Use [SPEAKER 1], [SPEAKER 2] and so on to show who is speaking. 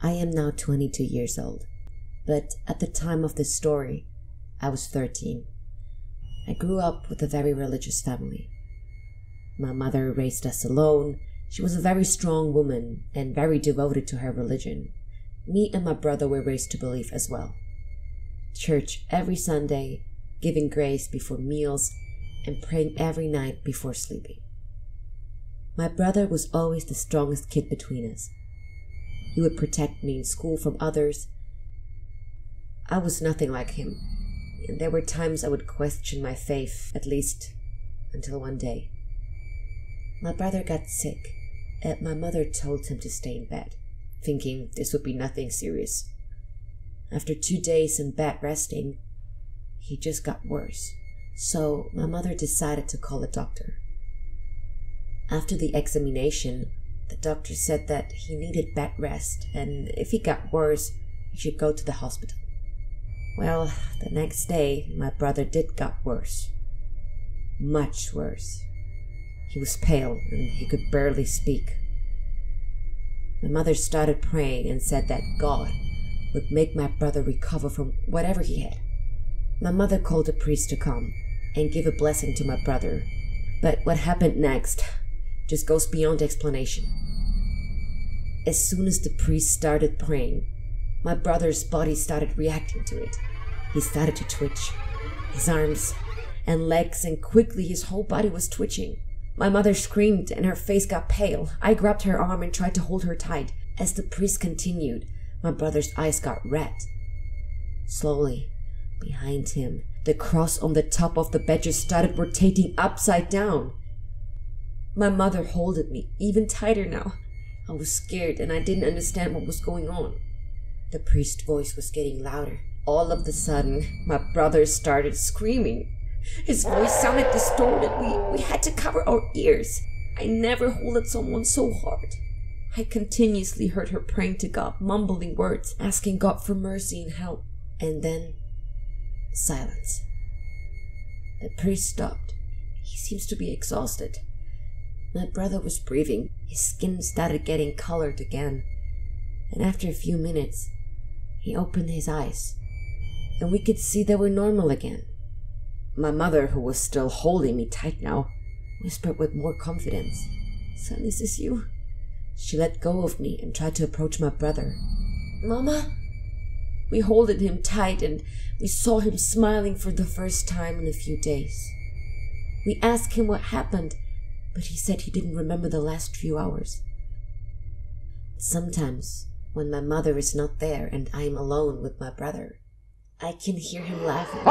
[SPEAKER 1] I am now 22 years old, but at the time of this story, I was 13. I grew up with a very religious family. My mother raised us alone. She was a very strong woman and very devoted to her religion. Me and my brother were raised to believe as well. Church every Sunday, giving grace before meals, and praying every night before sleeping. My brother was always the strongest kid between us. He would protect me in school from others. I was nothing like him, and there were times I would question my faith, at least until one day. My brother got sick, and my mother told him to stay in bed, thinking this would be nothing serious. After 2 days in bed resting, he just got worse, so my mother decided to call a doctor. After the examination, the doctor said that he needed bed rest, and if he got worse, he should go to the hospital. Well, the next day, my brother did get worse. Much worse. He was pale, and he could barely speak. My mother started praying and said that God would make my brother recover from whatever he had. My mother called a priest to come and give a blessing to my brother, but what happened next just goes beyond explanation. As soon as the priest started praying, my brother's body started reacting to it. He started to twitch, his arms and legs, and quickly his whole body was twitching. My mother screamed and her face got pale. I grabbed her arm and tried to hold her tight. As the priest continued, my brother's eyes got red. Slowly, behind him, the cross on the top of the bed just started rotating upside down. My mother holded me even tighter now. I was scared and I didn't understand what was going on. The priest's voice was getting louder. All of a sudden, my brother started screaming. His voice sounded distorted. We had to cover our ears. I never held someone so hard. I continuously heard her praying to God, mumbling words, asking God for mercy and help. And then, silence. The priest stopped. He seems to be exhausted. My brother was breathing. His skin started getting colored again. And after a few minutes, he opened his eyes, and we could see they were normal again. My mother, who was still holding me tight now, whispered with more confidence, "Son, is this you?" She let go of me and tried to approach my brother. "Mama?" We holded him tight and we saw him smiling for the first time in a few days. We asked him what happened, but he said he didn't remember the last few hours. Sometimes, when my mother is not there and I am alone with my brother, I can hear him laughing.